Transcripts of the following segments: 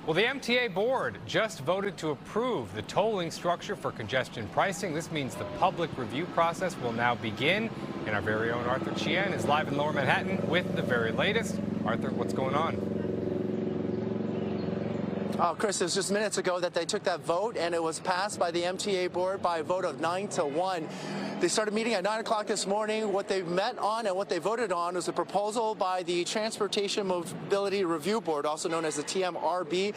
Well, the MTA board just voted to approve the tolling structure for congestion pricing. This means the public review process will now begin. And our very own Arthur Chien is live in Lower Manhattan with the very latest. Arthur, what's going on? Chris, it was just minutes ago that they took that vote, and it was passed by the MTA board by a vote of 9-1. They started meeting at 9 o'clock this morning. What they met on and what they voted on was a proposal by the Transportation Mobility Review Board, also known as the TMRB,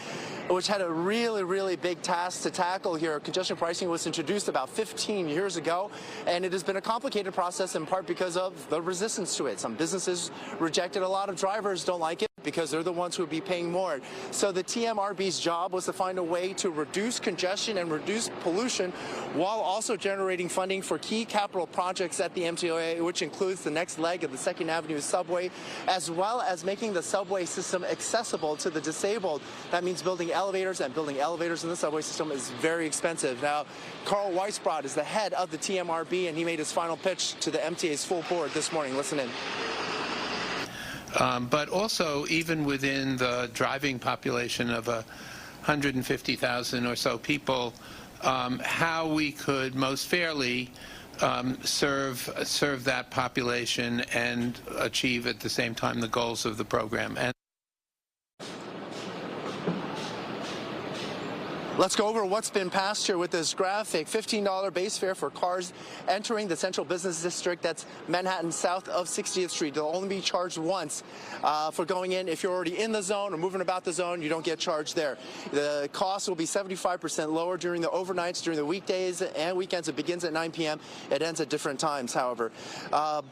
which had a really big task to tackle here. Congestion pricing was introduced about 15 years ago, and it has been a complicated process in part because of the resistance to it. Some businesses reject it. A lot of drivers don't like it because they're the ones who would be paying more. So the TMRB's job was to find a way to reduce congestion and reduce pollution while also generating funding for key capital projects at the MTA, which includes the next leg of the 2nd Avenue subway, as well as making the subway system accessible to the disabled. That means building elevators, and building elevators in the subway system is very expensive. Now, Carl Weisbrod is the head of the TMRB, and he made his final pitch to the MTA's full board this morning. Listen in. But also, even within the driving population of 150,000 or so people, how we could most fairly serve that population and achieve at the same time the goals of the program. And let's go over what's been passed here with this graphic. $15 base fare for cars entering the central business district. That's Manhattan south of 60th Street. They'll only be charged once for going in. If you're already in the zone or moving about the zone, you don't get charged there. The cost will be 75% lower during the overnights, during the weekdays and weekends. It begins at 9 p.m. It ends at different times, however.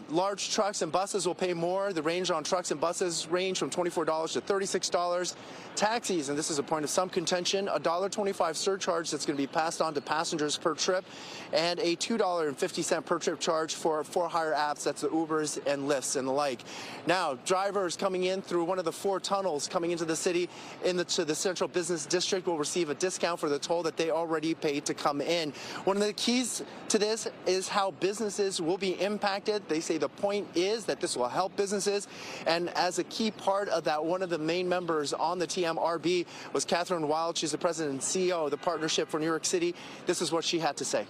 Large trucks and buses will pay more. The range on trucks and buses range from $24 to $36. Taxis, and this is a point of some contention, $1.25 surcharge that's going to be passed on to passengers per trip, and a $2.50 per trip charge for hire apps. That's the Ubers and Lyfts and the like. Now, drivers coming in through one of the 4 tunnels coming into the city to the central business district will receive a discount for the toll that they already paid to come in. One of the keys to this is how businesses will be impacted. They say the point is that this will help businesses, and as a key part of that, one of the main members on the TMRB was Catherine Wild. She's the president and CEO of the Partnership for New York City. This is what she had to say.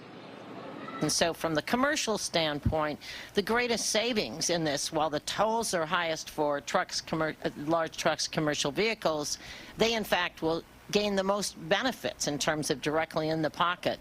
And so from the commercial standpoint, the greatest savings in this, while the tolls are highest for trucks, large trucks, commercial vehicles, they in fact will gain the most benefits in terms of directly in the pocket.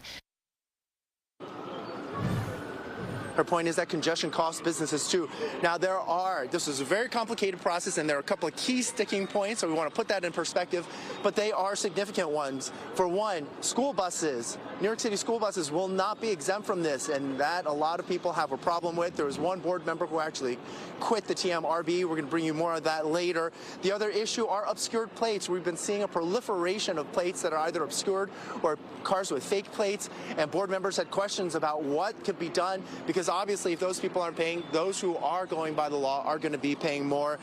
Her point is that congestion costs businesses too. Now, this is a very complicated process, and there are a couple of key sticking points, so we want to put that in perspective, but they are significant ones. For one, school buses, New York City school buses will not be exempt from this, and that a lot of people have a problem with. There was one board member who actually quit the TMRB. We're going to bring you more of that later. The other issue are obscured plates. We've been seeing a proliferation of plates that are either obscured or cars with fake plates, and board members had questions about what could be done, because obviously if those people aren't paying, those who are going by the law are going to be paying more.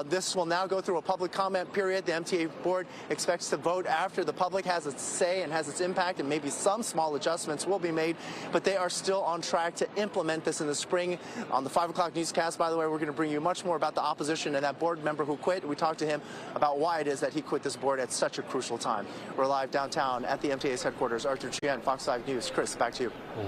This will now go through a public comment period. The MTA board expects to vote after the public has its say and has its impact, and maybe some small adjustments will be made, but they are still on track to implement this in the spring. On the 5 o'clock newscast, by the way, we're going to bring you much more about the opposition and that board member who quit. We talked to him about why it is that he quit this board at such a crucial time. We're live downtown at the MTA's headquarters. Arthur Chien, Fox 5 News. Chris, back to you.